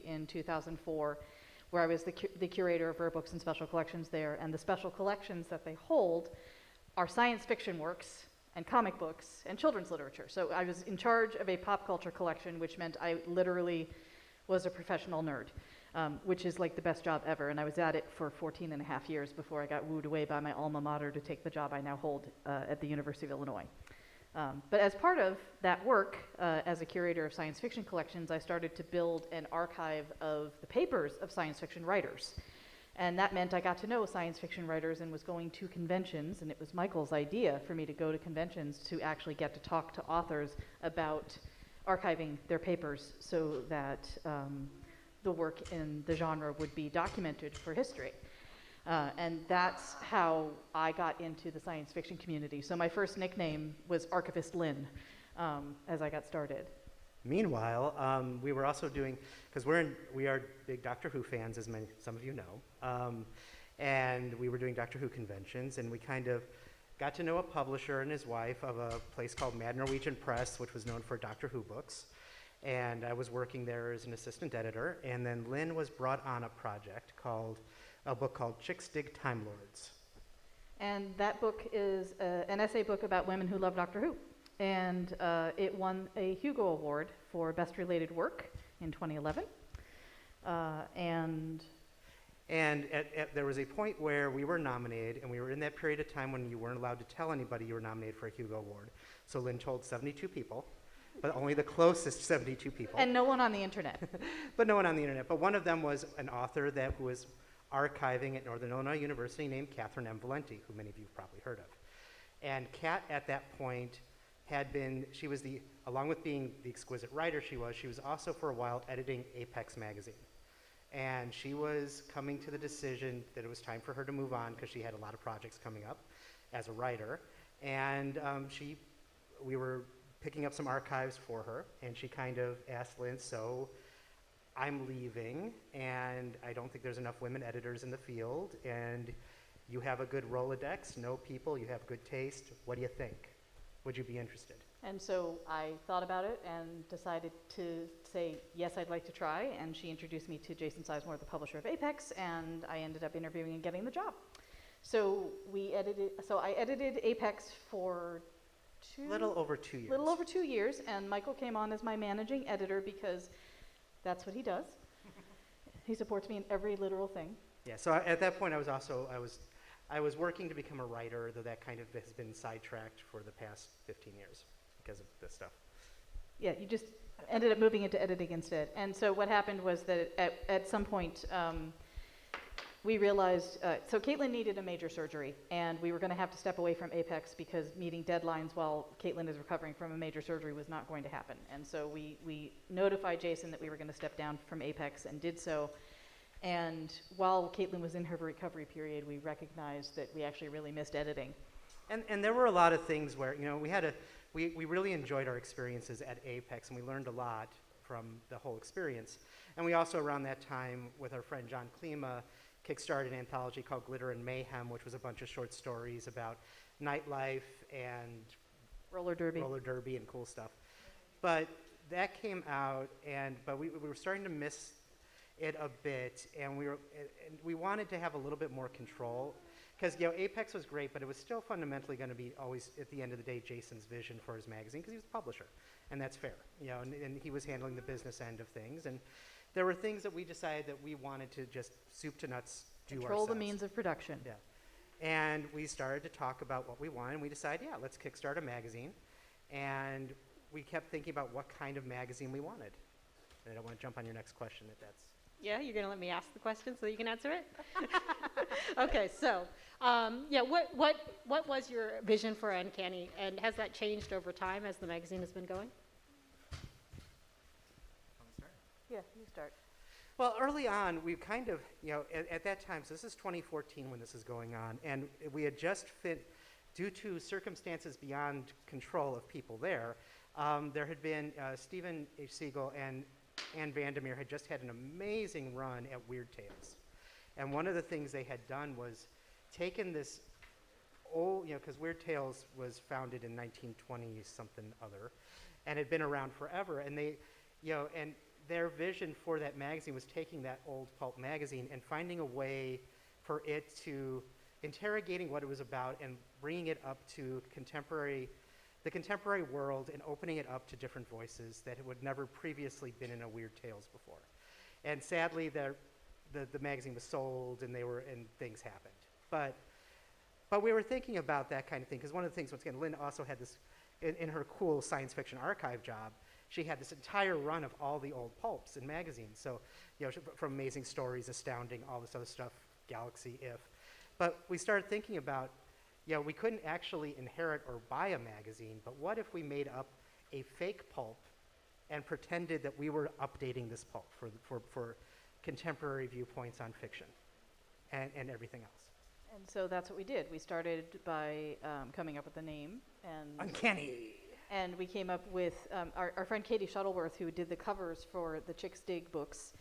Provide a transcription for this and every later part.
in 2004, where I was the curator of rare books and special collections there. And the special collections that they hold are science fiction works and comic books and children's literature. So I was in charge of a pop culture collection, which meant I literally was a professional nerd, which is like the best job ever. And I was at it for 14 and a half years before I got wooed away by my alma mater to take the job I now hold at the University of Illinois. But as part of that work, as a curator of science fiction collections, I started to build an archive of the papers of science fiction writers. And that meant I got to know science fiction writers and was going to conventions, and it was Michael's idea for me to go to conventions to actually get to talk to authors about archiving their papers so that the work in the genre would be documented for history. And that's how I got into the science fiction community. So my first nickname was Archivist Lynne as I got started. Meanwhile, we were also doing, because we are big Doctor Who fans, as some of you know, and we were doing Doctor Who conventions, and we kind of got to know a publisher and his wife of a place called Mad Norwegian Press, which was known for Doctor Who books, and I was working there as an assistant editor, and then Lynne was brought on a book called Chicks Dig Time Lords. And that book is an essay book about women who love Doctor Who. And it won a Hugo Award for Best Related Work in 2011. And there was a point where we were nominated, and we were in that period of time when you weren't allowed to tell anybody you were nominated for a Hugo Award. So Lynne told 72 people, but only the closest 72 people. And no one on the internet. But no one on the internet. But one of them was an author who was archiving at Northern Illinois University named Catherine M. Valenti, who many of you have probably heard of. And Kat, at that point, she was along with being the exquisite writer she was also for a while editing Apex magazine. And she was coming to the decision that it was time for her to move on because she had a lot of projects coming up as a writer. And we were picking up some archives for her, and she kind of asked Lynne, so I'm leaving, and I don't think there's enough women editors in the field, and you have a good Rolodex, know people, you have good taste, what do you think? Would you be interested? And so I thought about it and decided to say, yes, I'd like to try. And she introduced me to Jason Sizemore, the publisher of Apex, and I ended up interviewing and getting the job. So I edited Apex for little over 2 years. Little over 2 years, and Michael came on as my managing editor because that's what he does. He supports me in every literal thing. Yeah, so at that point I was working to become a writer, though that kind of has been sidetracked for the past 15 years because of this stuff. Yeah, you just ended up moving into editing instead. And so what happened was that at some point we realized, so Caitlin needed a major surgery, and we were going to have to step away from Apex because meeting deadlines while Caitlin is recovering from a major surgery was not going to happen. And so we notified Jason that we were going to step down from Apex and did so. And while Caitlin was in her recovery period, we recognized that we actually really missed editing. And there were a lot of things where, we really enjoyed our experiences at Apex, and we learned a lot from the whole experience. And we also, around that time, with our friend John Klima, kickstarted an anthology called Glitter and Mayhem, which was a bunch of short stories about nightlife and roller derby and cool stuff. But that came out, but we were starting to miss it a bit, and we wanted to have a little bit more control, because Apex was great, but it was still fundamentally going to be always at the end of the day Jason's vision for his magazine, because he was the publisher, and that's fair, and he was handling the business end of things, and there were things that we decided that we wanted to just soup to nuts do Control ourselves. the means of production. Yeah, and we started to talk about what we wanted, and we decided, let's kickstart a magazine, and we kept thinking about what kind of magazine we wanted. And I don't want to jump on your next question if that's. Yeah, you're going to let me ask the question so you can answer it? Okay, so, what was your vision for Uncanny, and has that changed over time as the magazine has been going? Yeah, you start. Well, early on, we kind of, at that time, so this is 2014 when this is going on, and we had just due to circumstances beyond control of people there had been Stephen H. Siegel and Anne Vandermeer had just had an amazing run at Weird Tales. And one of the things they had done was taken this old, because Weird Tales was founded in 1920-something other, and had been around forever, and their vision for that magazine was taking that old pulp magazine and finding a way for it to interrogating what it was about and bringing it up to the contemporary world and opening it up to different voices that would never previously been in a Weird Tales before. And sadly, the magazine was sold and things happened. But we were thinking about that kind of thing because one of the things, once again, Lynne also had this, in her cool science fiction archive job, she had this entire run of all the old pulps and magazines. So, from Amazing Stories, Astounding, all this other stuff, Galaxy, If. But we started thinking about, we couldn't actually inherit or buy a magazine, but what if we made up a fake pulp and pretended that we were updating this pulp for contemporary viewpoints on fiction and everything else. And so that's what we did. We started by coming up with a name. Uncanny! And we came up with our friend Katie Shuttleworth, who did the covers for the Chicks Dig books.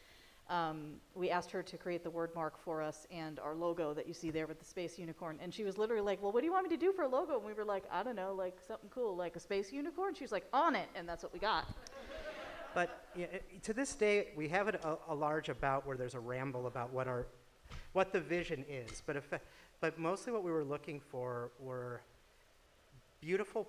We asked her to create the word mark for us and our logo that you see there with the space unicorn. And she was literally like, well, what do you want me to do for a logo? And we were like, I don't know, like something cool, like a space unicorn. She was like, on it. And that's what we got. But to this day, we have it a large about where there's a ramble about what the vision is. But mostly what we were looking for were beautiful,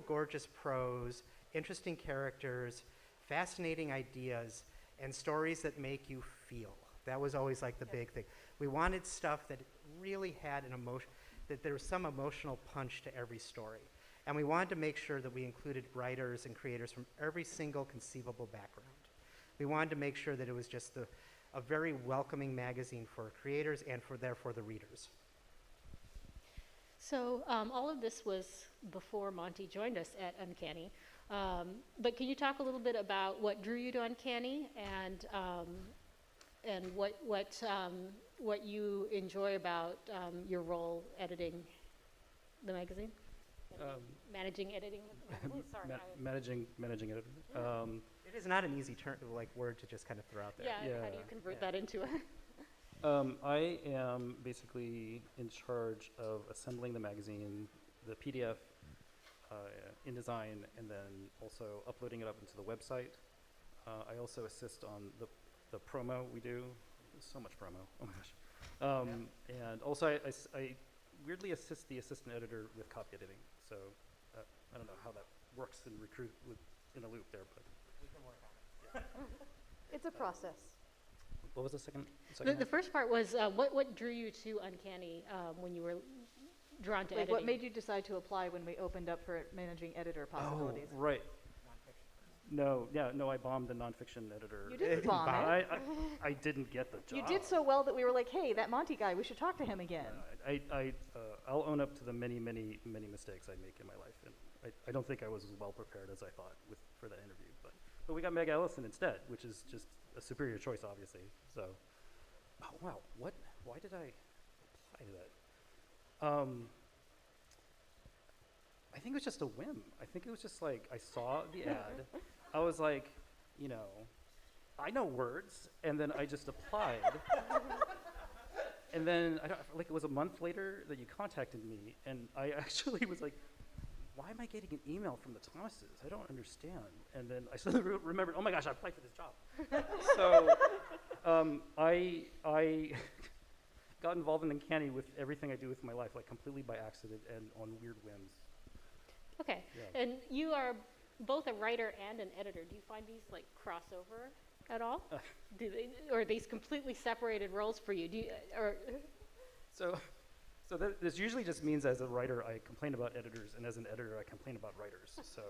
gorgeous prose, interesting characters, fascinating ideas, and stories that make you feel. That was always like the big thing. We wanted stuff that really had an emotion, that there was some emotional punch to every story. And we wanted to make sure that we included writers and creators from every single conceivable background. We wanted to make sure that it was just a very welcoming magazine for creators and therefore the readers. So all of this was before Monte joined us at Uncanny. But can you talk a little bit about what drew you to Uncanny and what you enjoy about your role editing the magazine? Managing editing. Managing editor. It is not an easy word to just kind of throw out there. Yeah. How do you convert that into a? I am basically in charge of assembling the magazine, the PDF, InDesign, and then also uploading it up into the website. I also assist on the promo we do. There's so much promo. Oh my gosh. And also I weirdly assist the assistant editor with copy editing. So I don't know how that works in in a loop there, but We can work on it. It's a process. what was the second? The first part was what drew you to Uncanny when you were drawn to Like, editing? what made you decide to apply when we opened up for managing editor possibilities? Oh, right. No, I bombed the nonfiction editor. You didn't bomb it. I didn't get the job. You did so well that we were like, hey, that Monte guy, we should talk to him again. I'll own up to the many mistakes I make in my life, and I don't think I was as well prepared as I thought for that interview. But we got Meg Ellison instead, which is just a superior choice, obviously. So, oh wow, why did I apply to that? I think it was just a whim. I think it was just like I saw the ad. I was like, I know words, and then I just applied. And then it was a month later that you contacted me, and I actually was like, why am I getting an email from the Thomases? I don't understand. And then I suddenly remembered, oh my gosh, I applied for this job. So I got involved in Uncanny with everything I do with my life, like completely by accident and on weird whims. Okay, Yeah. and you are both a writer and an editor. Do you find these like crossover at all? Or are these completely separated roles for you? So this usually just means as a writer I complain about editors, and as an editor I complain about writers. So,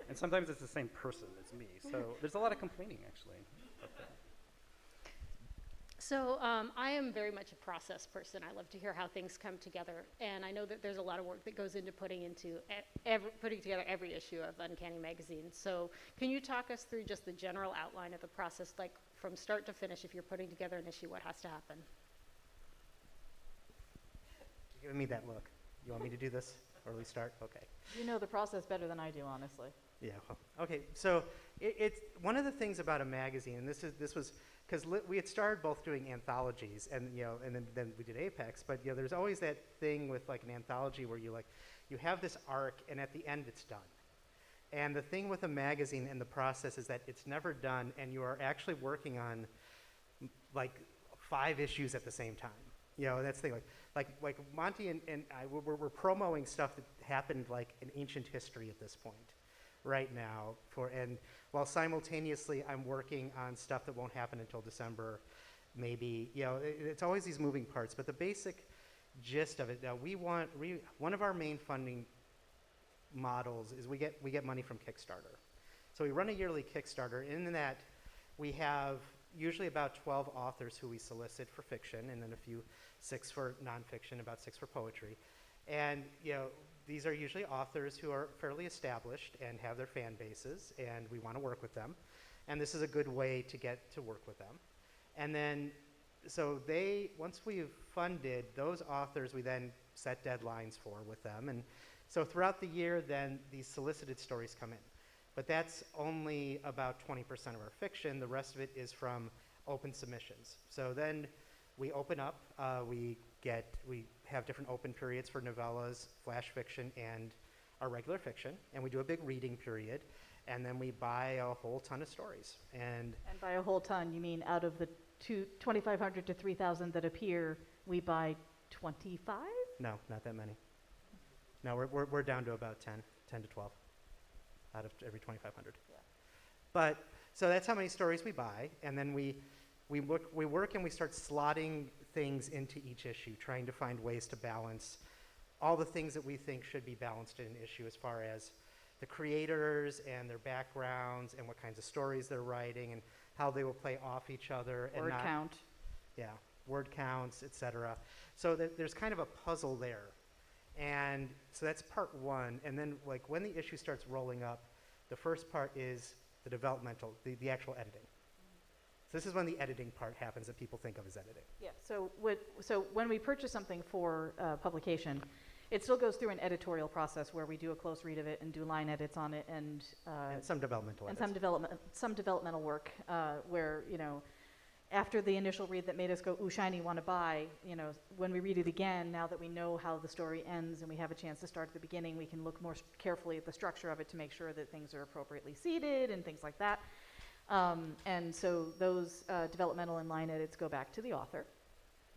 and sometimes it's the same person as me. So there's a lot of complaining actually. About that. So I am very much a process person. I love to hear how things come together, and I know that there's a lot of work that goes into putting together every issue of Uncanny Magazine. So can you talk us through just the general outline of the process, like from start to finish, if you're putting together an issue, what has to happen? You're giving me that look. You want me to do this? Or at least start? Okay. You know the process better than I do, honestly. Yeah. Well, okay. So it's one of the things about a magazine, and this was because we had started both doing anthologies, and and then we did Apex. But there's always that thing with like an anthology where you have this arc, and at the end it's done. And the thing with a magazine and the process is that it's never done, and you are actually working on like 5 issues at the same time. You know, that's the thing. Like Monte and I, we're promoting stuff that happened like in ancient history at this point, right now. And while simultaneously I'm working on stuff that won't happen until December, maybe. You know, it's always these moving parts. But the basic gist of it, one of our main funding models is we get money from Kickstarter. So we run a yearly Kickstarter. In that, we have usually about 12 authors who we solicit for fiction, and then 6 for nonfiction, about 6 for poetry. And you know, these are usually authors who are fairly established and have their fan bases, and we want to work with them. And this is a good way to get to work with them. And then, so once we've funded those authors, we then set deadlines for with them. And so throughout the year, then these solicited stories come in. But that's only about 20% of our fiction. The rest of it is from open submissions. So then we open up, we have different open periods for novellas, flash fiction, and our regular fiction, and we do a big reading period, and then we buy a whole ton of stories. And by a whole ton, you mean out of the 2,500 to 3,000 that appear, we buy 25? No, not that many. No, we're down to about 10 to 12 out of every 2,500. Yeah. But so that's how many stories we buy, and then we work and we start slotting things into each issue, trying to find ways to balance all the things that we think should be balanced in an issue, as far as the creators and their backgrounds and what kinds of stories they're writing and how they will play off each other. Word count. Yeah, word counts, etc. So there's kind of a puzzle there. And so that's part 1. And then like when the issue starts rolling up, the first part is the developmental, the actual editing. So this is when the editing part happens that people think of as editing. Yeah, so when we purchase something for publication, it still goes through an editorial process where we do a close read of it and do line edits on it and some developmental edits. some developmental work where, you know, after the initial read that made us go, ooh, shiny, want to buy, you know, when we read it again, now that we know how the story ends and we have a chance to start at the beginning, we can look more carefully at the structure of it to make sure that things are appropriately seated and things like that. And so those developmental and line edits go back to the author.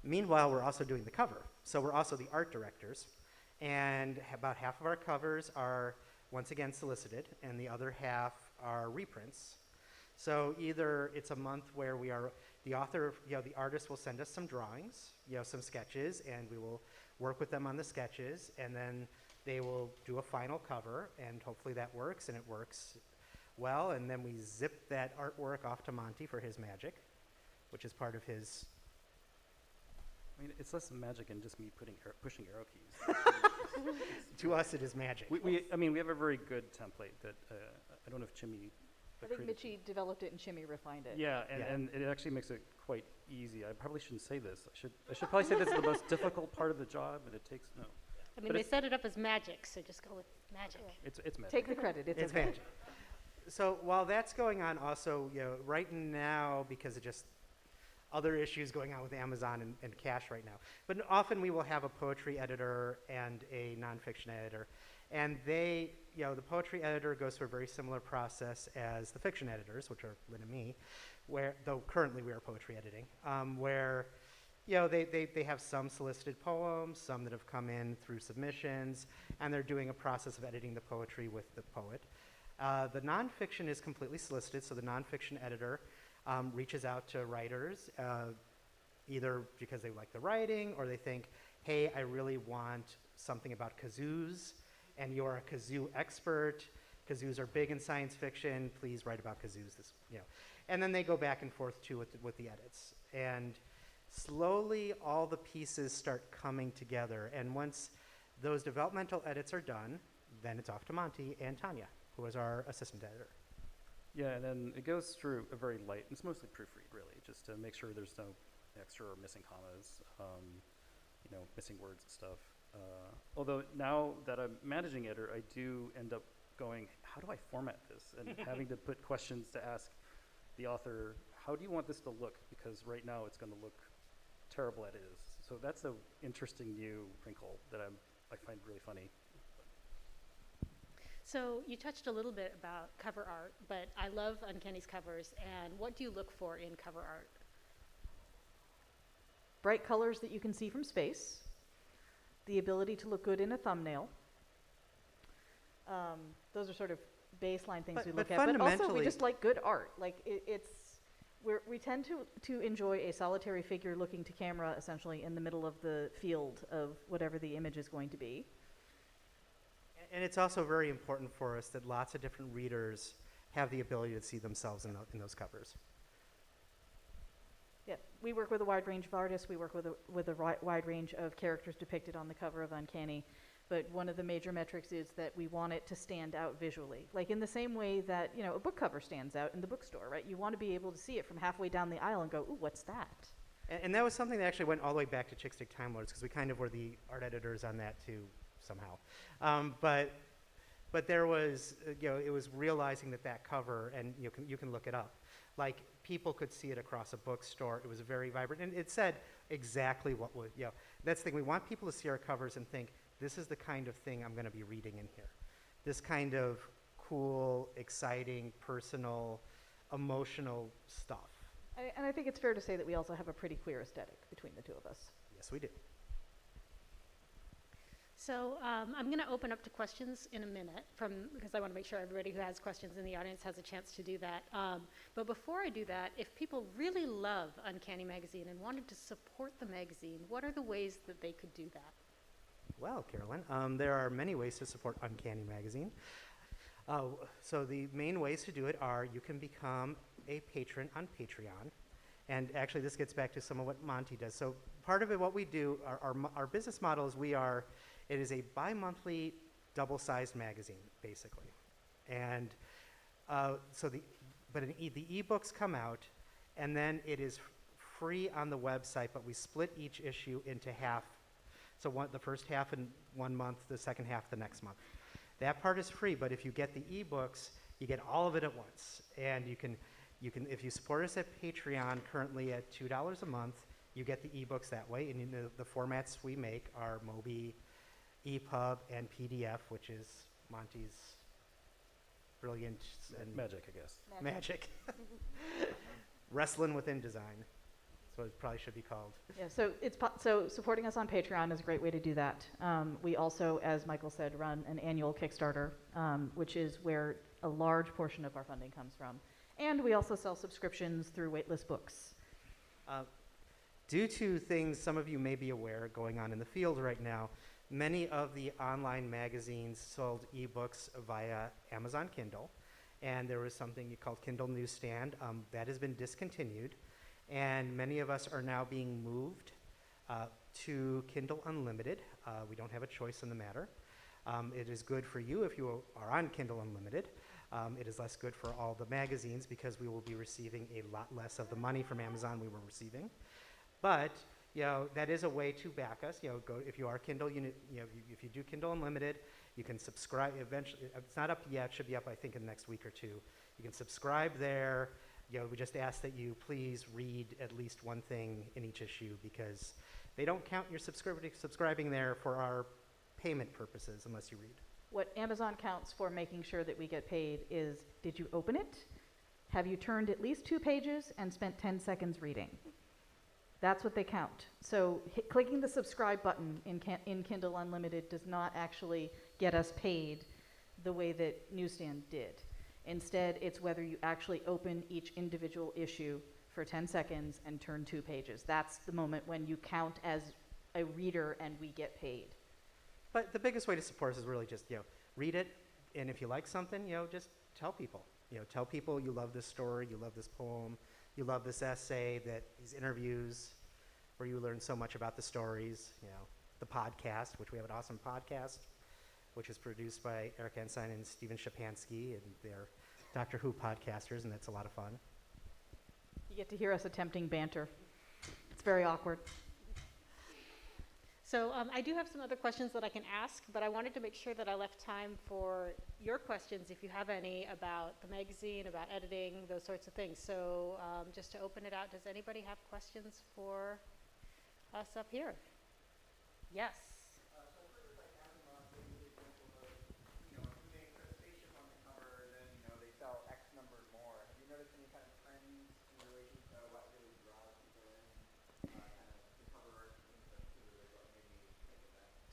Meanwhile, we're also doing the cover. So we're also the art directors. And about half of our covers are, once again, solicited, and the other half are reprints. So either it's a month where the author, you know, the artist will send us some drawings, you know, some sketches, and we will work with them on the sketches, and then they will do a final cover, and hopefully that works, and it works well, and then we zip that artwork off to Monte for his magic, which is part of his... I mean, it's less magic than just me pushing arrow keys. To us, it is magic. We have a very good template that I don't know if Chimmy... I think Mitchie developed it and Chimmy refined it. Yeah, and it actually makes it quite easy. I probably shouldn't say this. I should probably say this is the most difficult part of the job, and it takes no. I mean, they set it up as magic, so just go with magic. It's magic. Take the credit. It's okay. magic. So while that's going on, also, you know, right now, because of just other issues going on with Amazon and cash right now, but often we will have a poetry editor and a nonfiction editor, and they, you know, the poetry editor goes through a very similar process as the fiction editors, which are Lynne and me, though currently we are poetry editing, where, you know, they have some solicited poems, some that have come in through submissions, and they're doing a process of editing the poetry with the poet. The nonfiction is completely solicited, so the nonfiction editor reaches out to writers, either because they like the writing or they think, hey, I really want something about kazoos, and you're a kazoo expert. Kazoos are big in science fiction. Please write about kazoos. You know, and then they go back and forth too with the edits, and slowly all the pieces start coming together. And once those developmental edits are done, then it's off to Monte and Tanya, who is our assistant editor. Yeah, and then it goes through a very light, it's mostly proofread really, just to make sure there's no extra or missing commas, you know, missing words and stuff. Although now that I'm managing editor, I do end up going, how do I format this? And having to put questions to ask the author, how do you want this to look? Because right now it's going to look terrible as it is. So that's an interesting new wrinkle that I find really funny. So you touched a little bit about cover art, but I love Uncanny's covers, and what do you look for in cover art? Bright colors that you can see from space, the ability to look good in a thumbnail. Those are sort of baseline things But- we but look at. But also, we fundamentally- just like good art. Like we tend to enjoy a solitary figure looking to camera, essentially in the middle of the field of whatever the image is going to be. And it's also very important for us that lots of different readers have the ability to see themselves in those covers. Yeah, we work with a wide range of artists. We work with a wide range of characters depicted on the cover of Uncanny. But one of the major metrics is that we want it to stand out visually. Like in the same way that, a book cover stands out in the bookstore, right? You want to be able to see it from halfway down the aisle and go, ooh, what's that? And that was something that actually went all the way back to Chick Stick Time Lords, because we kind of were the art editors on that too, somehow. But there was, it was realizing that cover, and you can look it up. Like, people could see it across a bookstore. It was very vibrant, and it said exactly what would, that's the thing. We want people to see our covers and think, this is the kind of thing I'm going to be reading in here. This kind of cool, exciting, personal, emotional stuff. And I think it's fair to say that we also have a pretty queer aesthetic between the two of us. Yes, we do. So I'm going to open up to questions in a minute, because I want to make sure everybody who has questions in the audience has a chance to do that. But before I do that, if people really love Uncanny Magazine and wanted to support the magazine, what are the ways that they could do that? Well, Carolyn, there are many ways to support Uncanny Magazine. So the main ways to do it are you can become a patron on Patreon. And actually, this gets back to some of what Monte does. So part of it, what we do, our business model is it is a bi-monthly, double-sized magazine, basically. And the ebooks come out, and then it is free on the website, but we split each issue into half. So the first half in 1 month, the second half the next month. That part is free, but if you get the ebooks, you get all of it at once. And you can, if you support us at Patreon, currently at $2 a month, you get the ebooks that way. And the formats we make are Mobi, EPUB, and PDF, which is Monte's brilliant and Magic, I guess. magic. Wrestling within design. That's what it probably should be called. Yeah, so supporting us on Patreon is a great way to do that. We also, as Michael said, run an annual Kickstarter, which is where a large portion of our funding comes from. And we also sell subscriptions through Waitlist Books. Due to things some of you may be aware going on in the field right now, many of the online magazines sold ebooks via Amazon Kindle, and there was something called Kindle Newsstand. That has been discontinued, and many of us are now being moved to Kindle Unlimited. We don't have a choice in the matter. It is good for you if you are on Kindle Unlimited. It is less good for all the magazines because we will be receiving a lot less of the money from Amazon we were receiving. But that is a way to back us. If you are Kindle, if you do Kindle Unlimited, you can subscribe. Eventually, it's not up yet. It should be up, I think, in the next week or two. You can subscribe there. We just ask that you please read at least one thing in each issue because they don't count your subscribing there for our payment purposes unless you read. What Amazon counts for making sure that we get paid is, did you open it? Have you turned at least 2 pages and spent 10 seconds reading? That's what they count. So clicking the subscribe button in Kindle Unlimited does not actually get us paid the way that Newsstand did. Instead, it's whether you actually open each individual issue for 10 seconds and turn 2 pages. That's the moment when you count as a reader and we get paid. But the biggest way to support us is really just, read it, and if you like something, just tell people. Tell people you love this story, you love this poem, you love this essay, these interviews where you learn so much about the stories, the podcast, which we have an awesome podcast, which is produced by Eric Ensign and Stephen Shapansky, and they're Doctor Who podcasters, and that's a lot of fun. You get to hear us attempting banter. It's very awkward. So I do have some other questions that I can ask, but I wanted to make sure that I left time for your questions, if you have any, about the magazine, about editing, those sorts of things. So just to open it out, does anybody have questions for us up here? Yes. So first, like asking about the example of, who they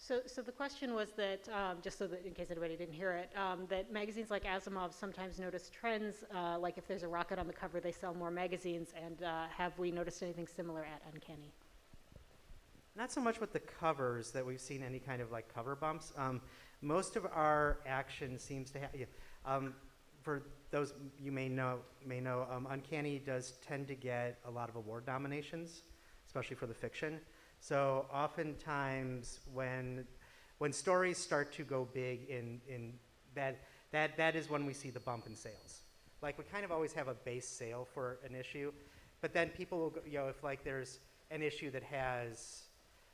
So the question was that, just so that in case anybody didn't hear it, that magazines like Asimov sometimes notice trends, like if there's a rocket on the cover, they sell more magazines, and have we noticed anything similar at Uncanny? Not so much with the covers that we've seen any kind of like cover bumps. Most of our action seems to have, for those you may know, Uncanny does tend to get a lot of award nominations, especially for the fiction. So oftentimes when stories start to go big in that is when we see the bump in sales. Like we kind of always have a base sale for an issue, but then people will go, if like there's an issue that has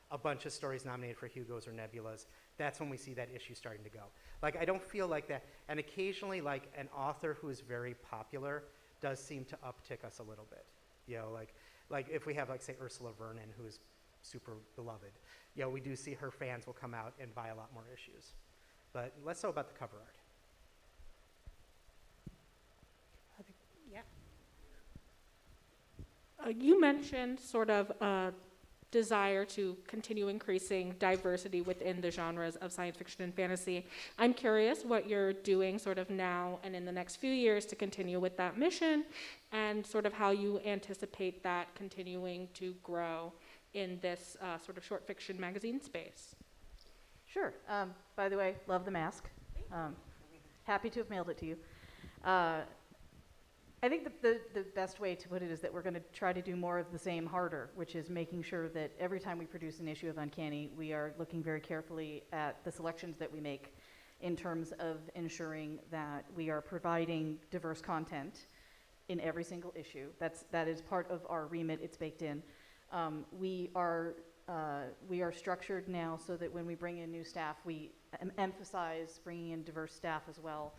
a bunch of stories nominated for Hugos or Nebulas, that's when we see that issue starting to go. Like I don't feel like that, and occasionally like an author who is very popular does seem to uptick us a little bit. Like if we have like say Ursula Vernon, who is super beloved, we do see her fans will come out and buy a lot more issues. But less so about the cover art. Yeah. You mentioned sort of a desire to continue increasing diversity within the genres of science fiction and fantasy. I'm curious what you're doing sort of now and in the next few years to continue with that mission, and sort of how you anticipate that continuing to grow in this sort of short fiction magazine space. Sure. By the way, love the mask. Happy to have mailed it to you. I think the best way to put it is that we're going to try to do more of the same harder, which is making sure that every time we produce an issue of Uncanny, we are looking very carefully at the selections that we make in terms of ensuring that we are providing diverse content in every single issue. That is part of our remit. It's baked in. We are structured now so that when we bring in new staff, we emphasize bringing in diverse staff as well.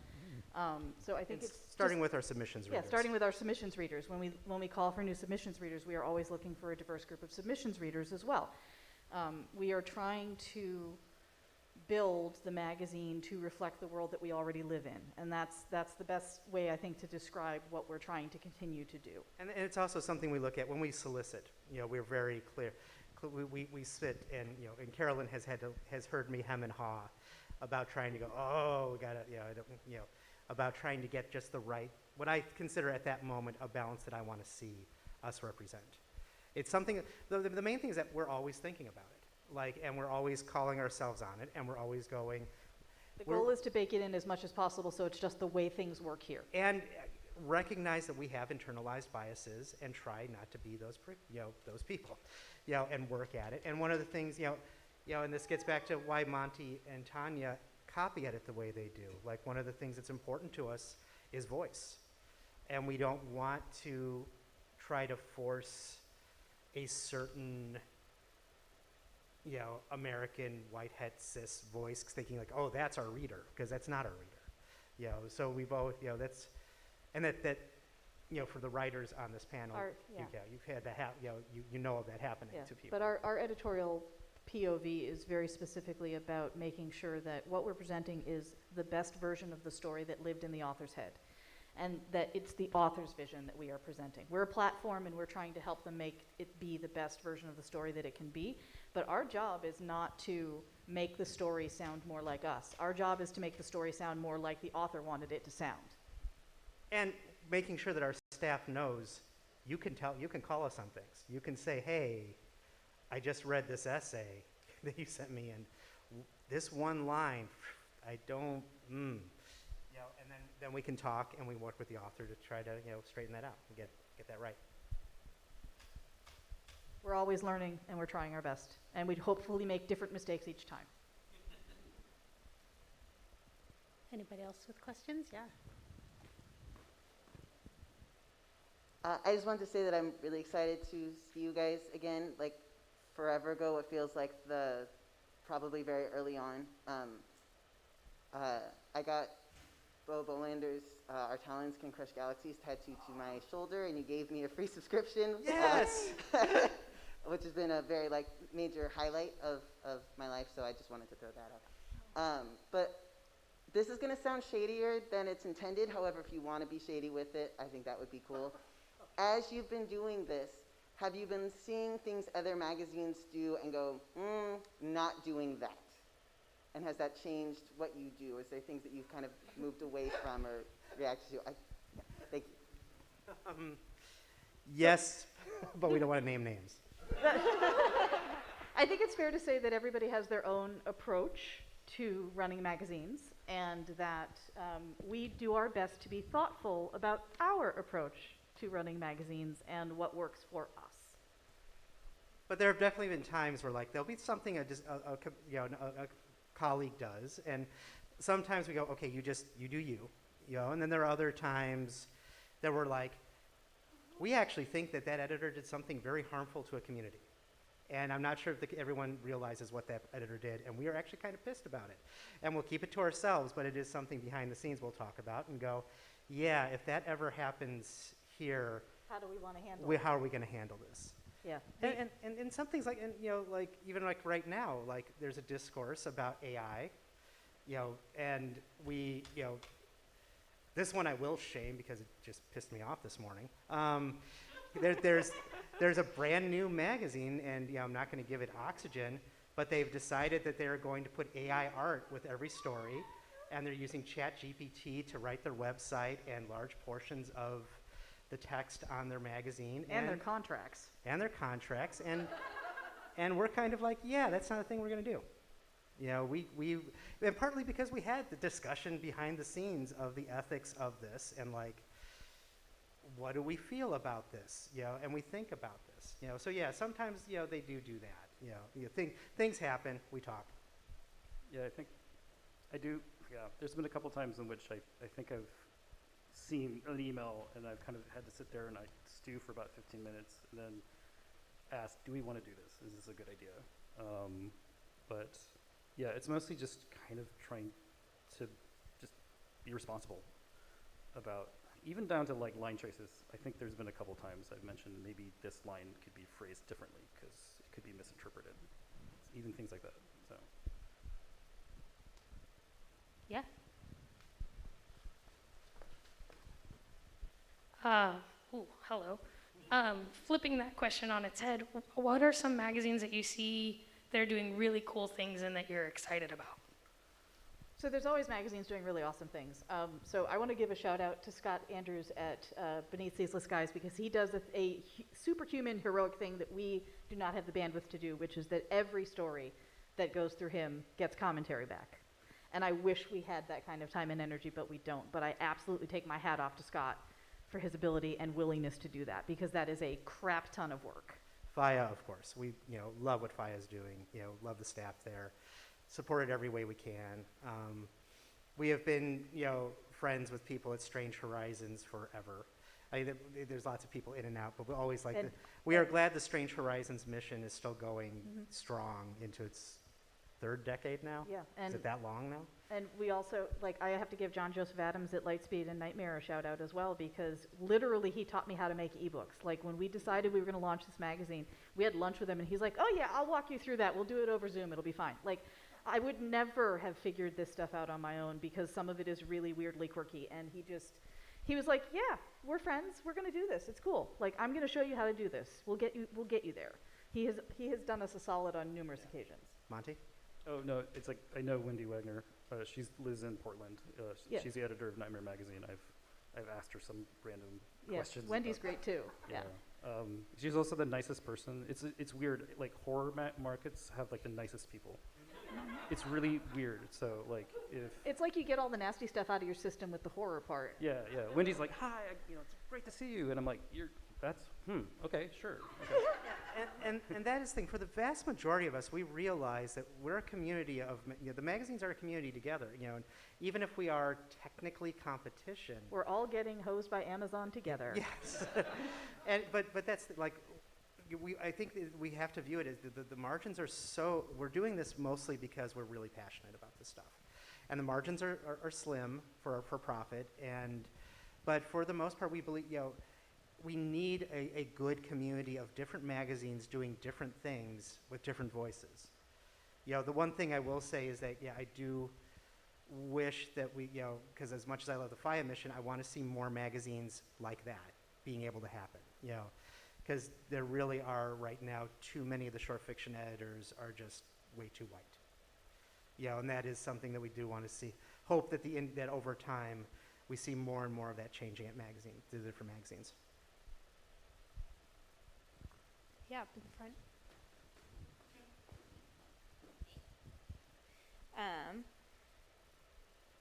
So I think it's starting with our submissions readers. Yeah, starting with our submissions readers. When we call for new submissions readers, we are always looking for a diverse group of submissions readers as well. We are trying to build the magazine to reflect the world that we already live in, and that's the best way I think to describe what we're trying to continue to do. And it's also something we look at when we solicit. We're very clear. We sit and and Carolyn has heard me hem and haw about trying to go, we gotta, about trying to get just the right, what I consider at that moment a balance that I want to see us represent. It's something, the main thing is that we're always thinking about it, and we're always calling ourselves on it, and we're always going. The goal is to bake it in as much as possible, so it's just the way things work here. And recognize that we have internalized biases and try not to be those people, and work at it. And one of the things, and this gets back to why Monte and Tanya copy edit the way they do. Like one of the things that's important to us is voice. And we don't want to try to force a certain, American white het cis voice thinking like, that's our reader, because that's not our reader. So we both, that's, and that for the writers on this panel, you've had that you know of that happening to people. But our editorial POV is very specifically about making sure that what we're presenting is the best version of the story that lived in the author's head, and that it's the author's vision that we are presenting. We're a platform, and we're trying to help them make it be the best version of the story that it can be, but our job is not to make the story sound more like us. Our job is to make the story sound more like the author wanted it to sound. And making sure that our staff knows, you can call us on things. You can say, hey, I just read this essay that you sent me, and this one line, I don't, and then we can talk, and we work with the author to try to, straighten that out and get that right. We're always learning, and we're trying our best, and we'd hopefully make different mistakes each time. Anybody else with questions? Yeah. I just wanted to say that I'm really excited to see you guys again. Like forever ago, it feels like probably very early on. I got Bo Bolander's Our Talons Can Crush Galaxies tattooed to my shoulder, and you gave me a free subscription. Yes! Which has been a very major highlight of my life, so I just wanted to throw that up. But this is going to sound shadier than it's intended. However, if you want to be shady with it, I think that would be cool. As you've been doing this, have you been seeing things other magazines do and go, not doing that? And has that changed what you do? Is there things that you've kind of moved away from or reacted to? Thank you. Yes, but we don't want to name names. I think it's fair to say that everybody has their own approach to running magazines, and that we do our best to be thoughtful about our approach to running magazines and what works for us. But there have definitely been times where, like, there'll be something a colleague does, and sometimes we go, okay, you do you, and then there are other times that we're like, we actually think that editor did something very harmful to a community. And I'm not sure if everyone realizes what that editor did, and we are actually kind of pissed about it. And we'll keep it to ourselves, but it is something behind the scenes we'll talk about and go, yeah, if that ever happens here, How do we want to handle it? how are we going to handle this? Yeah. And some things like, like even like right now, like there's a discourse about AI, and we, this one I will shame because it just pissed me off this morning. There's a brand new magazine, and I'm not going to give it oxygen, but they've decided that they're going to put AI art with every story, and they're using ChatGPT to write their website and large portions of the text on their magazine. And their contracts. And their contracts, and we're kind of like, yeah, that's not a thing we're going to do. And partly because we had the discussion behind the scenes of the ethics of this, and like, what do we feel about this? And we think about this. So yeah, sometimes they do that. Things happen. We talk. Yeah, I think I do. Yeah, there's been a couple times in which I think I've seen an email and I've kind of had to sit there and I stew for about 15 minutes and then ask, do we want to do this? Is this a good idea? But yeah, it's mostly just kind of trying to just be responsible about, even down to like line choices. I think there's been a couple times I've mentioned maybe this line could be phrased differently because it could be misinterpreted. Even things like that. So. Yeah. Hello. Flipping that question on its head, what are some magazines that you see that are doing really cool things and that you're excited about? So there's always magazines doing really awesome things. So I want to give a shout out to Scott Andrews at Beneath Ceaseless Skies, because he does a superhuman, heroic thing that we do not have the bandwidth to do, which is that every story that goes through him gets commentary back. And I wish we had that kind of time and energy, but we don't. But I absolutely take my hat off to Scott for his ability and willingness to do that, because that is a crap ton of work. FIA, of course. We love what FIA is doing. Love the staff there. Support it every way we can. We have been friends with people at Strange Horizons forever. There's lots of people in and out, but we always like. We are glad the Strange Horizons mission is still going strong into its third decade now. Yeah, Is it that long now? And we also, I have to give John Joseph Adams at Lightspeed and Nightmare a shout out as well, because literally he taught me how to make ebooks. Like when we decided we were going to launch this magazine, we had lunch with him and he's like, oh yeah, I'll walk you through that. We'll do it over Zoom. It'll be fine. Like, I would never have figured this stuff out on my own, because some of it is really weirdly quirky. And he was like, yeah, we're friends. We're going to do this. It's cool. Like, I'm going to show you how to do this. We'll get you there. He has done us a solid on numerous occasions. Monte? Oh no, it's like I know Wendy Wagner. She lives in Portland. Yeah. She's the editor of Nightmare Magazine. I've asked her some random Yes, questions. Wendy's about- great too. Yeah. She's also the nicest person. It's weird. Like horror markets have like the nicest people. It's really weird. So like if It's like you get all the nasty stuff out of your system with the horror part. yeah. Wendy's like, hi, it's great to see you, and I'm like, okay, sure. Okay. And that is the thing. For the vast majority of us, we realize that we're a community of, the magazines are a community together, and even if we are technically competition. We're all getting hosed by Amazon together. Yes. But that's like, I think that we have to view it as the margins are so, we're doing this mostly because we're really passionate about this stuff. And the margins are slim for profit, but for the most part, we believe, we need a good community of different magazines doing different things with different voices. The one thing I will say is that, I do wish that we, because as much as I love the FIA mission, I want to see more magazines like that being able to happen, because there really are right now too many of the short fiction editors are just way too white. And that is something that we do want to see. Hope that that over time we see more and more of that changing at the different magazines. Yeah, up in the front.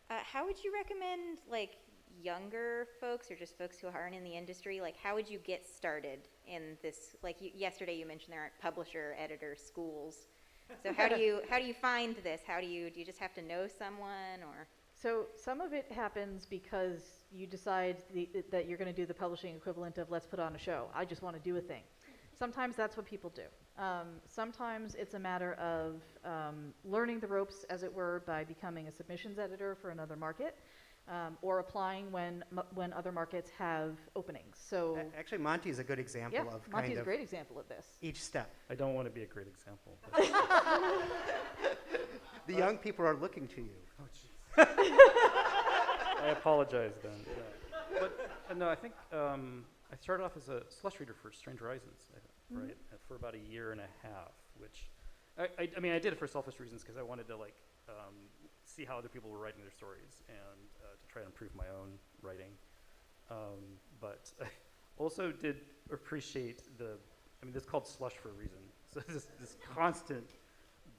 How would you recommend, like, younger folks or just folks who aren't in the industry, like, how would you get started in this? Like, yesterday you mentioned there aren't publisher, editor, schools. So how do you find this? Do you just have to know someone, or? So some of it happens because you decide that you're going to do the publishing equivalent of let's put on a show. I just want to do a thing. Sometimes that's what people do. Sometimes it's a matter of learning the ropes, as it were, by becoming a submissions editor for another market, or applying when other markets have openings. So Actually, Monte is a good example of Monte's a great example of this. each step. I don't want to be a great example. The young people are looking to you. I apologize then. Yeah. But no, I think I started off as a slush reader for Strange Horizons, right, for about a year and a half, which I mean, I did it for selfish reasons because I wanted to see how other people were writing their stories and to try to improve my own writing. But I also did appreciate this is called slush for a reason. So this constant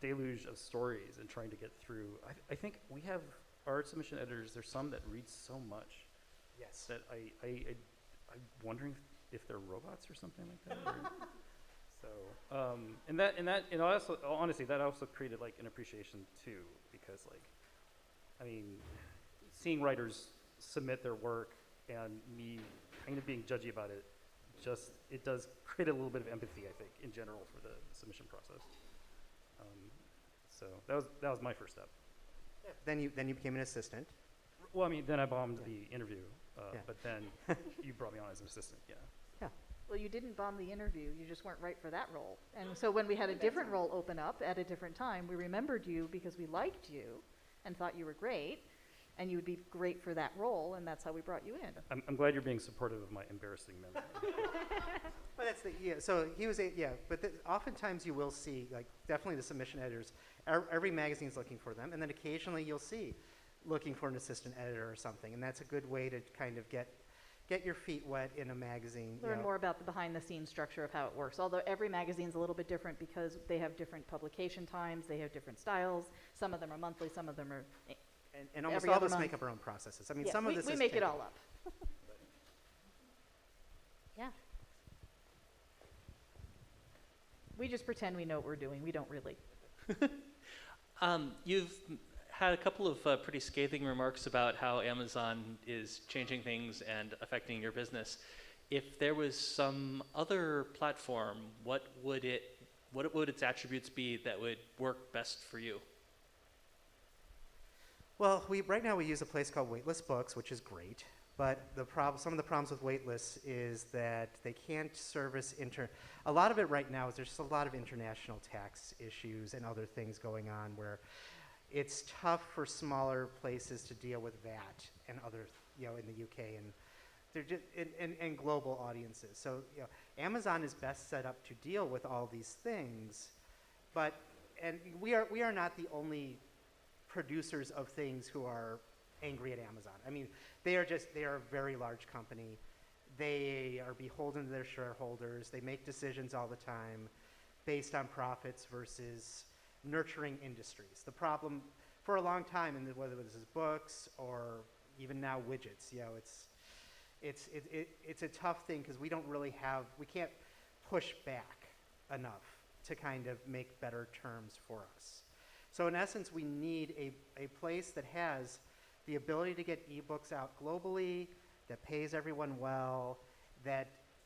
deluge of stories and trying to get through. I think we have our submission editors. There's some that read so much. Yes. That I'm wondering if they're robots or something like that. And also honestly that also created an appreciation too, because seeing writers submit their work and me kind of being judgy about it, it does create a little bit of empathy, I think, in general for the submission process. So that was my first step. Then you became an assistant. Well, then I bombed the interview, but then you brought me on as an assistant. Yeah. Well, you didn't bomb the interview. You just weren't right for that role. And so when we had a different role open up at a different time, we remembered you because we liked you and thought you were great, and you would be great for that role, and that's how we brought you in. I'm glad you're being supportive of my embarrassing memory. Well, that's so he was but oftentimes you will see, definitely the submission editors, every magazine's looking for them, and then occasionally you'll see looking for an assistant editor or something, and that's a good way to kind of get your feet wet in a magazine. Learn more about the behind-the-scenes structure of how it works. Although every magazine's a little bit different because they have different publication times, they have different styles. Some of them are monthly, some of them are and almost every all other of us month. make up our own processes. Yeah, some of this we is make it taken- all up. Yeah. We just pretend we know what we're doing. We don't really. You've had a couple of pretty scathing remarks about how Amazon is changing things and affecting your business. If there was some other platform, what would its attributes be that would work best for you? Well, right now we use a place called Waitlist Books, which is great. But some of the problems with waitlists is that they can't service a lot of it right now is there's just a lot of international tax issues and other things going on where it's tough for smaller places to deal with VAT and other, in the UK and they're just and global audiences. So, Amazon is best set up to deal with all these things, and we are not the only producers of things who are angry at Amazon. They are a very large company. They are beholden to their shareholders. They make decisions all the time based on profits versus nurturing industries. The problem for a long time, and whether this is books or even now widgets, it's a tough thing because we can't push back enough to kind of make better terms for us. So in essence, we need a place that has the ability to get ebooks out globally, that pays everyone well,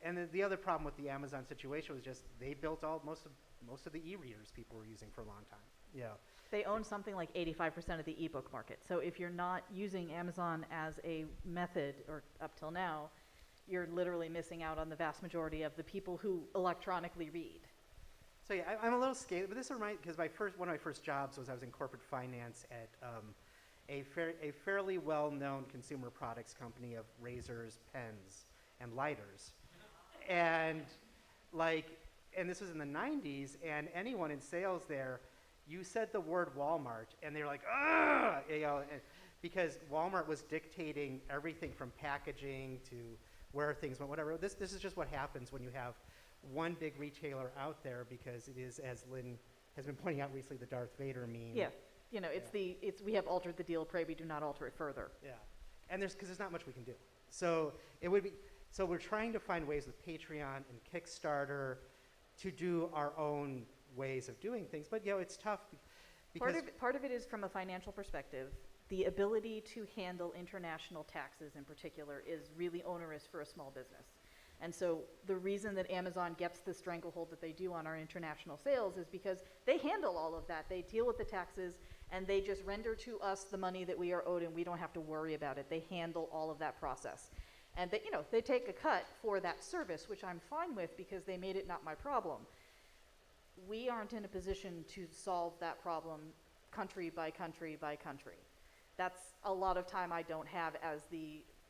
and the other problem with the Amazon situation was just they built most of the e-readers people were using for a long time. They own something like 85% of the ebook market. So if you're not using Amazon as a method, or up till now, you're literally missing out on the vast majority of the people who electronically read. So I'm a little scared, but this reminds because one of my first jobs was I was in corporate finance at a fairly well-known consumer products company of razors, pens, and lighters, and this was in the 90s, and anyone in sales there, you said the word Walmart, and they're like, ah, because Walmart was dictating everything from packaging to where things went, whatever. This is just what happens when you have one big retailer out there, because it is, as Lynn has been pointing out recently, the Darth Vader meme. Yeah, we have altered the deal, pray we do not alter it further. Yeah, and because there's not much we can do. So we're trying to find ways with Patreon and Kickstarter to do our own ways of doing things, but it's tough because Part of it is from a financial perspective. The ability to handle international taxes in particular is really onerous for a small business. And so the reason that Amazon gets the stranglehold that they do on our international sales is because they handle all of that. They deal with the taxes, and they just render to us the money that we are owed, and we don't have to worry about it. They handle all of that process. And they take a cut for that service, which I'm fine with because they made it not my problem. We aren't in a position to solve that problem country by country by country. That's a lot of time I don't have as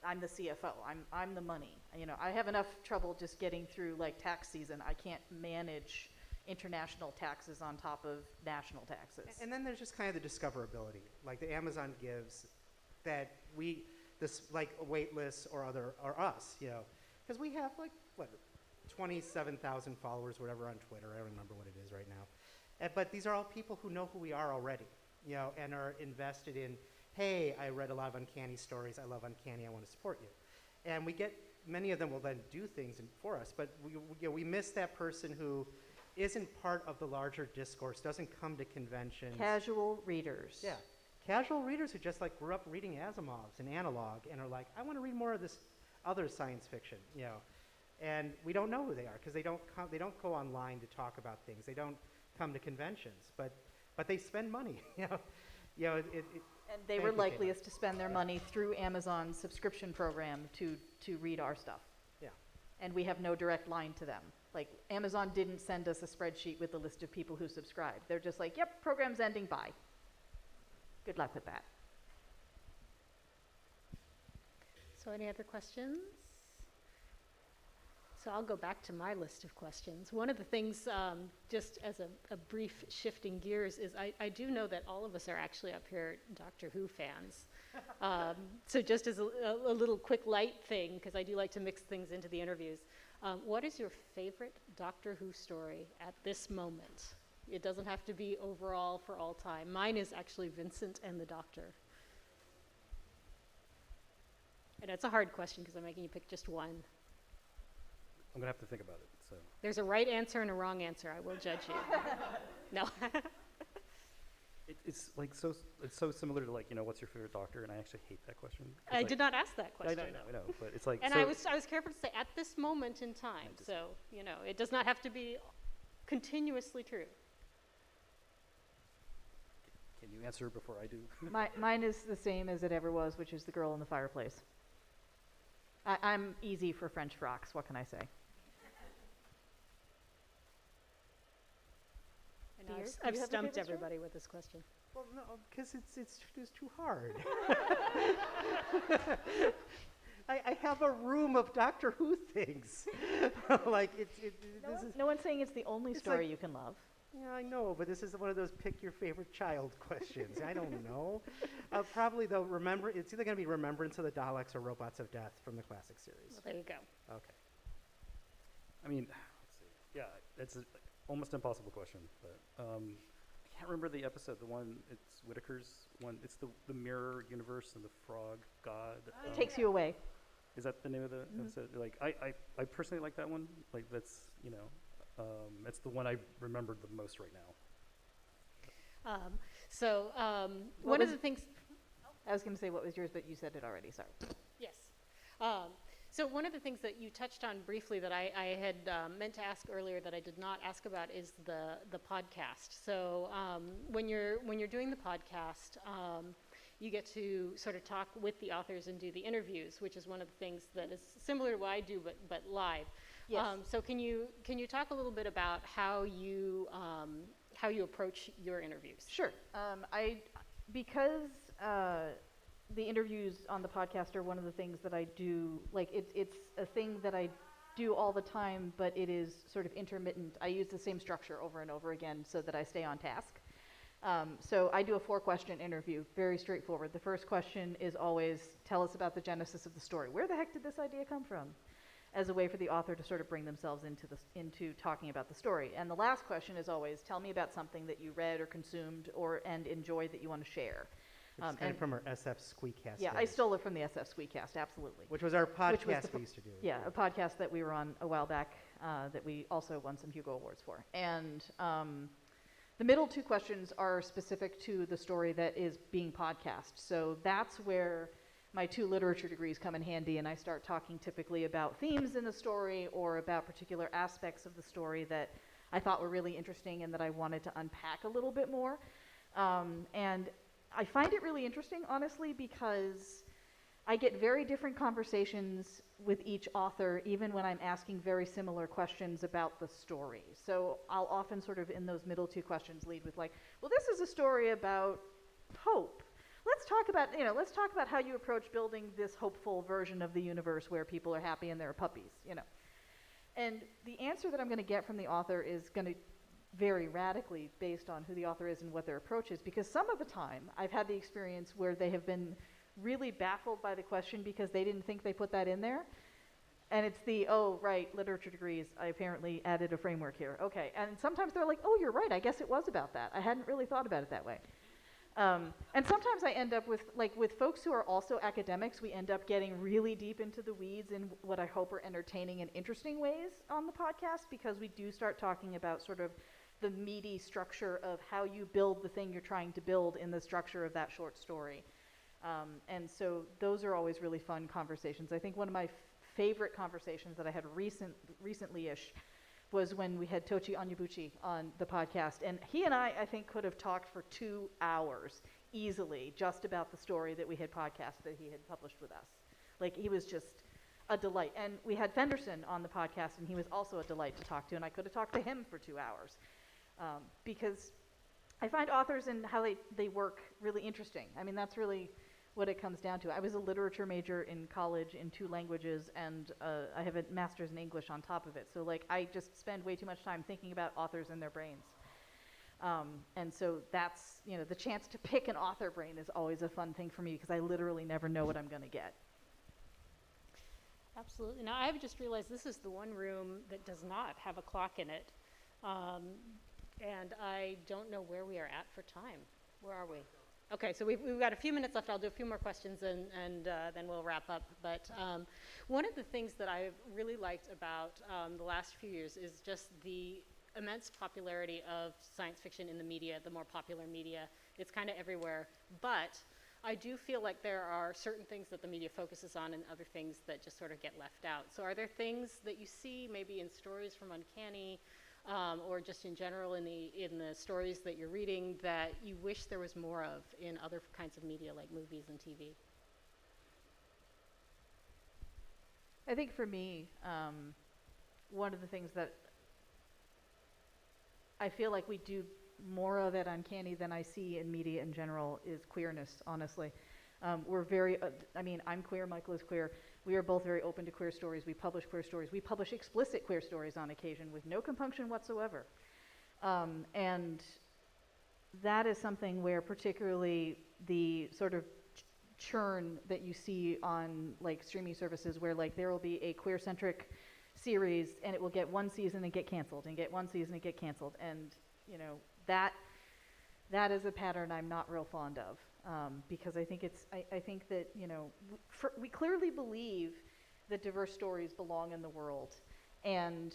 I'm the CFO. I'm the money. I have enough trouble just getting through like tax season. I can't manage international taxes on top of national taxes. And then there's just kind of the discoverability, like the Amazon gives, that like a wait list or us, because we have like 27,000 followers, whatever, on Twitter. I don't remember what it is right now. But these are all people who know who we are already, and are invested in, hey, I read a lot of Uncanny stories. I love Uncanny. I want to support you. And many of them will then do things for us. But we miss that person who isn't part of the larger discourse, doesn't come to conventions. Casual readers. Yeah. Casual readers who just like grew up reading Asimov's and Analog and are like, I want to read more of this other science fiction, And we don't know who they are because they don't go online to talk about things. They don't come to conventions, but they spend money, And they were likeliest to spend their money through Amazon's subscription program to read our stuff. Yeah. And we have no direct line to them. Like, Amazon didn't send us a spreadsheet with a list of people who subscribed. They're just like, yep, program's ending, bye. Good luck with that. So any other questions? So I'll go back to my list of questions. One of the things, just as a brief shifting gears, is I do know that all of us are actually up here Doctor Who fans. So just as a little quick light thing, because I do like to mix things into the interviews, what is your favorite Doctor Who story at this moment? It doesn't have to be overall for all time. Mine is actually Vincent and the Doctor. And it's a hard question because I'm making you pick just one. I'm gonna have to think about it. So There's a right answer and a wrong answer. I will judge you. No. it's so similar to like what's your favorite doctor, and I actually hate that question. I did not ask that question. I know, but it's like. And so I was careful to say at this moment in time. So it does not have to be continuously true. Can you answer before I do? Mine is the same as it ever was, which is the girl in the fireplace. I'm easy for French frocks. What can I say? And Do you I've have a stumped favorite story? everybody with this question. Well, no, because it's too hard. I have a room of Doctor Who things. Like No one's saying it's the only it's story like- you can love. Yeah, I know, but this is one of those pick your favorite child questions. I don't know. Probably though, it's either going to be Remembrance of the Daleks or Robots of Death from the classic series. Well, there you go. Okay. I mean, let's see. Yeah, it's an almost impossible question, but I can't remember the episode. The one, it's Whitaker's one. It's the mirror universe and the frog god. It takes you away. Is that the name of the episode? Like, I personally like that one. Like, that's it's the one I remembered the most right now. One of the things. I was going to say what was yours, but you said it already. Sorry. Yes. So one of the things that you touched on briefly that I had meant to ask earlier that I did not ask about is the podcast. So when you're doing the podcast, you get to sort of talk with the authors and do the interviews, which is one of the things that is similar to what I do, but live. Yes. So can you talk a little bit about how you approach your interviews? Sure. Because the interviews on the podcast are one of the things that I do, like it's a thing that I do all the time, but it is sort of intermittent. I use the same structure over and over again so that I stay on task. So I do a 4-question interview, very straightforward. The first question is always, tell us about the genesis of the story. Where the heck did this idea come from? As a way for the author to sort of bring themselves into talking about the story. And the last question is always, tell me about something that you read or consumed and enjoyed that you want to share. It's kind of from our SF Squeakcast Yeah, I days, stole it from the SF Squeakcast, absolutely. which was our Which was podcast the we used to do. Yeah, a podcast that we were on a while back that we also won some Hugo Awards for. And the middle 2 questions are specific to the story that is being podcast. So that's where my 2 literature degrees come in handy, and I start talking typically about themes in the story or about particular aspects of the story that I thought were really interesting and that I wanted to unpack a little bit more. And I find it really interesting, honestly, because I get very different conversations with each author, even when I'm asking very similar questions about the story. So I'll often sort of, in those middle 2 questions, lead with like, well, this is a story about hope. Let's talk about how you approach building this hopeful version of the universe where people are happy and there are puppies, And the answer that I'm going to get from the author is going to vary radically based on who the author is and what their approach is, because some of the time I've had the experience where they have been really baffled by the question because they didn't think they put that in there. And it's oh, right, literature degrees, I apparently added a framework here. Okay, and sometimes they're like, oh, you're right, I guess it was about that. I hadn't really thought about it that way. And sometimes I end up with folks who are also academics, we end up getting really deep into the weeds in what I hope are entertaining and interesting ways on the podcast, because we do start talking about sort of the meaty structure of how you build the thing you're trying to build in the structure of that short story. And so those are always really fun conversations. I think one of my favorite conversations that I had recently-ish was when we had Tochi Onyebuchi on the podcast. And he and I think, could have talked for 2 hours easily just about the story that we had podcast that he had published with us. Like, he was just a delight. And we had Fenderson on the podcast, and he was also a delight to talk to, and I could have talked to him for 2 hours. Because I find authors and how they work really interesting. I mean, that's really what it comes down to. I was a literature major in college in 2 languages, and I have a master's in English on top of it. So, like, I just spend way too much time thinking about authors and their brains. And so that's, the chance to pick an author brain is always a fun thing for me, because I literally never know what I'm going to get. Absolutely. Now, I've just realized this is the one room that does not have a clock in it. And I don't know where we are at for time. Where are we? Okay, so we've got a few minutes left. I'll do a few more questions and then we'll wrap up. But one of the things that I've really liked about the last few years is just the immense popularity of science fiction in the media, the more popular media. It's kind of everywhere. But I do feel like there are certain things that the media focuses on and other things that just sort of get left out. So are there things that you see maybe in stories from Uncanny, or just in general in the stories that you're reading that you wish there was more of in other kinds of media like movies and TV? I think for me, one of the things that I feel like we do more of at Uncanny than I see in media in general is queerness, honestly. We're very, I'm queer, Michael is queer. We are both very open to queer stories. We publish queer stories. We publish explicit queer stories on occasion with no compunction whatsoever. And that is something where particularly the sort of churn that you see on like streaming services, where like there will be a queer-centric series and it will get 1 season and get canceled and get 1 season and get canceled. And, that is a pattern I'm not real fond of. Because I think that, we clearly believe that diverse stories belong in the world, and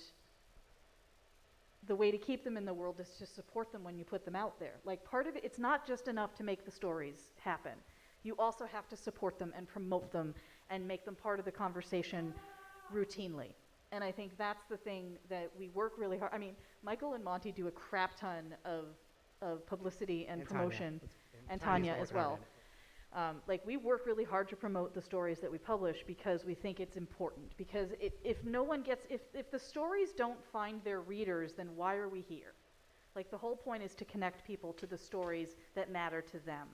the way to keep them in the world is to support them when you put them out there. Like, part of it, it's not just enough to make the stories happen. You also have to support them and promote them and make them part of the conversation routinely. And I think that's the thing that we work really hard. I mean, Michael and Monte do a crap ton of publicity and promotion. And Tanya as well. Like, we work really hard to promote the stories that we publish because we think it's important. Because if the stories don't find their readers, then why are we here? Like, the whole point is to connect people to the stories that matter to them.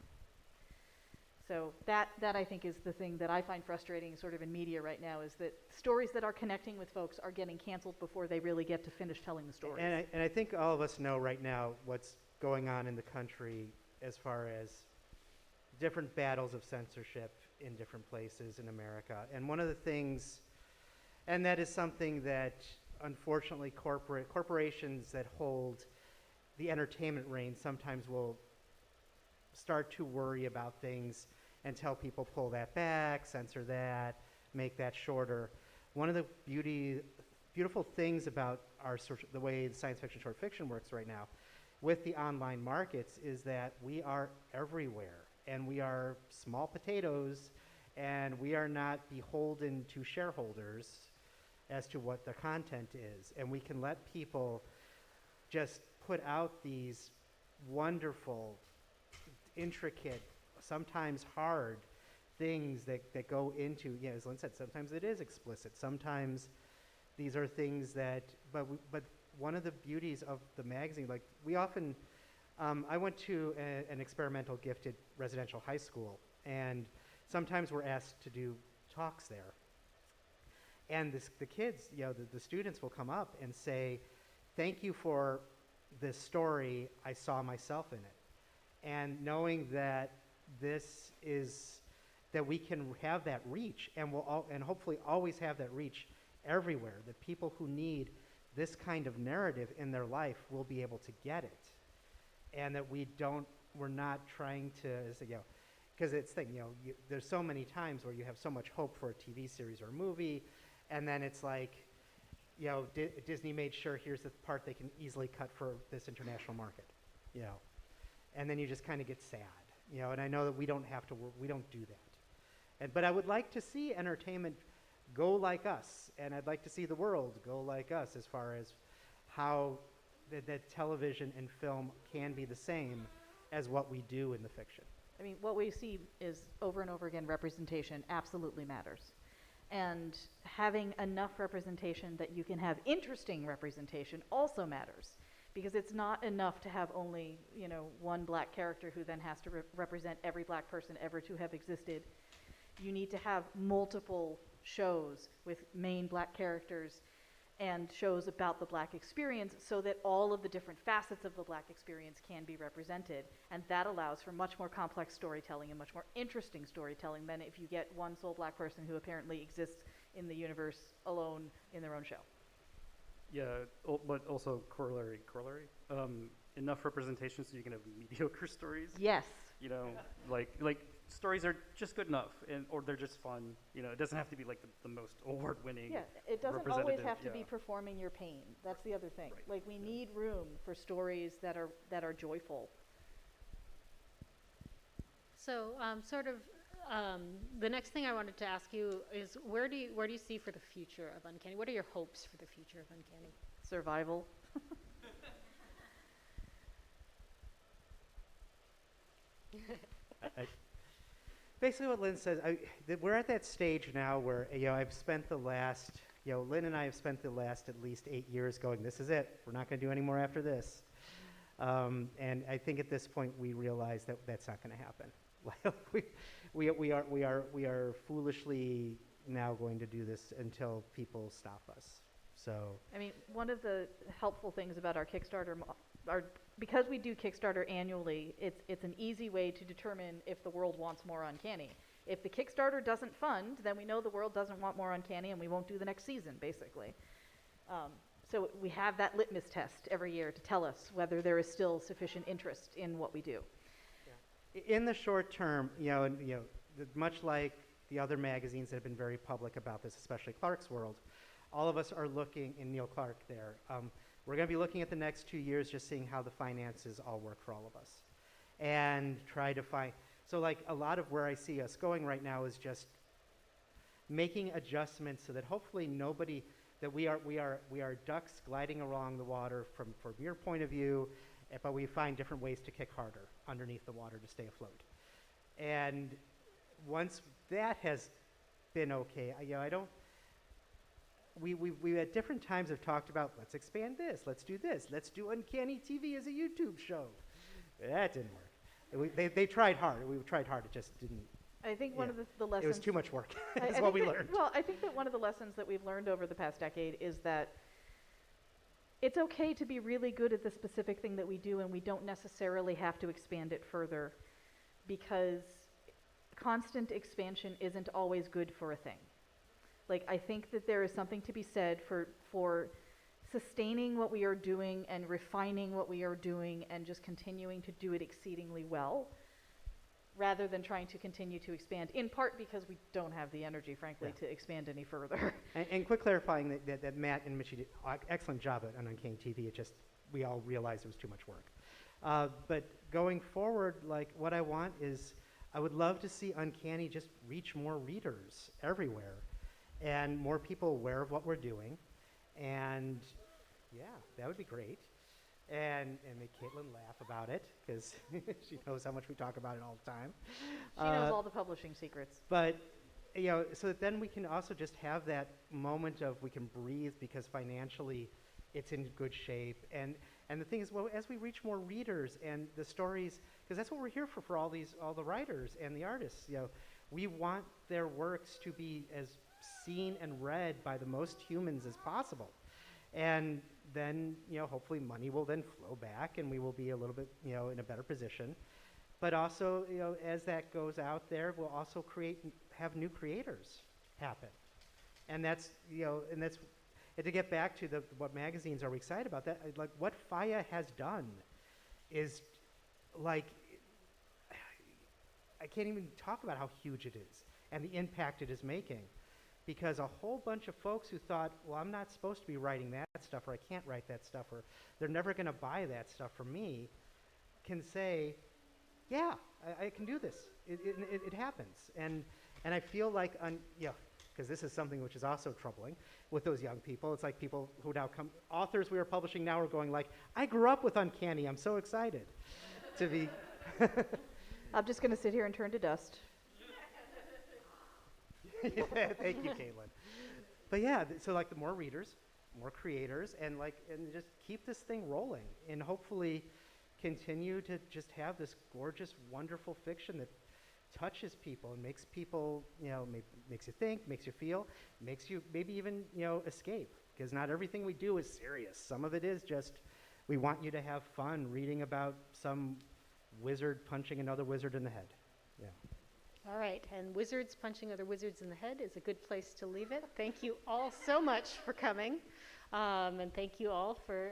So that I think is the thing that I find frustrating sort of in media right now, is that stories that are connecting with folks are getting canceled before they really get to finish telling the stories. And I think all of us know right now what's going on in the country as far as different battles of censorship in different places in America. And one of the things, and that is something that unfortunately corporations that hold the entertainment reign sometimes will start to worry about things and tell people pull that back, censor that, make that shorter. One of the beautiful things about the way science fiction short fiction works right now with the online markets is that we are everywhere, and we are small potatoes, and we are not beholden to shareholders as to what the content is. And we can let people just put out these wonderful, intricate, sometimes hard things that go into, as Lynne said, sometimes it is explicit. Sometimes these are things that, but one of the beauties of the magazine, like we often, I went to an experimental gifted residential high school, and sometimes we're asked to do talks there. And the kids, the students will come up and say, thank you for this story, I saw myself in it. And knowing that this is, that we can have that reach, and and hopefully always have that reach everywhere, that people who need this kind of narrative in their life will be able to get it. And that we're not trying to, because it's the thing, there's so many times where you have so much hope for a TV series or a movie, and then it's like, Disney made sure here's the part they can easily cut for this international market, and then you just kind of get sad, and I know that we don't have to, we don't do that. But I would like to see entertainment go like us, and I'd like to see the world go like us as far as how that television and film can be the same as what we do in the fiction. I mean, what we see is over and over again, representation absolutely matters. And having enough representation that you can have interesting representation also matters. Because it's not enough to have only, one black character who then has to represent every black person ever to have existed. You need to have multiple shows with main black characters and shows about the black experience so that all of the different facets of the black experience can be represented. And that allows for much more complex storytelling and much more interesting storytelling than if you get one sole black person who apparently exists in the universe alone in their own show. Yeah, but also corollary. Enough representation so you can have mediocre stories. Yes. Like stories are just good enough, or they're just fun. It doesn't have to be like the most award-winning. Yeah, it doesn't always have to yeah. be performing your pain. That's the other thing. Right. Like we need room for stories that are joyful. So, the next thing I wanted to ask you is where do you see for the future of Uncanny? What are your hopes for the future of Uncanny? Survival. Basically what Lynne says, we're at that stage now where, I've spent the last, Lynne and I have spent the last at least 8 years going, this is it. We're not going to do any more after this. And I think at this point we realize that that's not going to happen. We are foolishly now going to do this until people stop us. So. I mean, one of the helpful things about our Kickstarter, because we do Kickstarter annually, it's an easy way to determine if the world wants more Uncanny. If the Kickstarter doesn't fund, then we know the world doesn't want more Uncanny, and we won't do the next season, basically. So we have that litmus test every year to tell us whether there is still sufficient interest in what we do. Yeah. In the short term, much like the other magazines that have been very public about this, especially Clark's World, all of us are looking, and Neil Clark there, we're going to be looking at the next 2 years, just seeing how the finances all work for all of us. And try to find, so like a lot of where I see us going right now is just making adjustments so that hopefully nobody, that we are ducks gliding along the water from your point of view, but we find different ways to kick harder underneath the water to stay afloat. And once that has been okay, we at different times have talked about, let's expand this, let's do Uncanny TV as a YouTube show. That didn't work. They tried hard. We tried hard. It just didn't. I think one of the lessons. It was too much work. I That's what we learned. Well, I think that one of the lessons that we've learned over the past decade is that it's okay to be really good at the specific thing that we do, and we don't necessarily have to expand it further, because constant expansion isn't always good for a thing. Like, I think that there is something to be said for sustaining what we are doing and refining what we are doing and just continuing to do it exceedingly well, rather than trying to continue to expand, in part because we don't have the energy, frankly, to expand any further. And quick clarifying that Matt and Mitchie did an excellent job on Uncanny TV. It just, we all realized it was too much work. But going forward, like, what I want is, I would love to see Uncanny just reach more readers everywhere, and more people aware of what we're doing. And yeah, that would be great. And make Caitlin laugh about it, because she knows how much we talk about it all the time. She knows all the publishing secrets. But, you know, so that then we can also just have that moment of we can breathe, because financially it's in good shape. And the thing is, well, as we reach more readers and the stories, because that's what we're here for all the writers and the artists, you know, we want their works to be as seen and read by the most humans as possible. And then, you know, hopefully money will then flow back, and we will be a little bit, you know, in a better position. But also, you know, as that goes out there, we'll also have new creators happen. And that's, you know, and to get back to what magazines are we excited about, that, like, what FIA has done is, like, I can't even talk about how huge it is and the impact it is making. Because a whole bunch of folks who thought, well, I'm not supposed to be writing that stuff, or I can't write that stuff, or they're never going to buy that stuff from me, can say, yeah, I can do this. It happens. And I feel like, yeah, because this is something which is also troubling with those young people. It's like people who now come, authors we are publishing now are going like, I grew up with Uncanny. I'm so excited to be. I'm just going to sit here and turn to dust. Yeah, thank you, Caitlin. But yeah, so like the more readers, more creators, and just keep this thing rolling, and hopefully continue to just have this gorgeous, wonderful fiction that touches people and makes people, you know, makes you think, makes you feel, makes you maybe even, you know, escape. Because not everything we do is serious. Some of it is just, we want you to have fun reading about some wizard punching another wizard in the head. Yeah. All right, and wizards punching other wizards in the head is a good place to leave it. Thank you all so much for coming, and thank you all for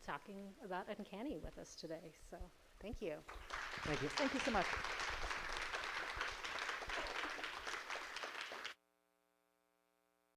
talking about Uncanny with us today. So, thank you. Thank you. Thank you so much.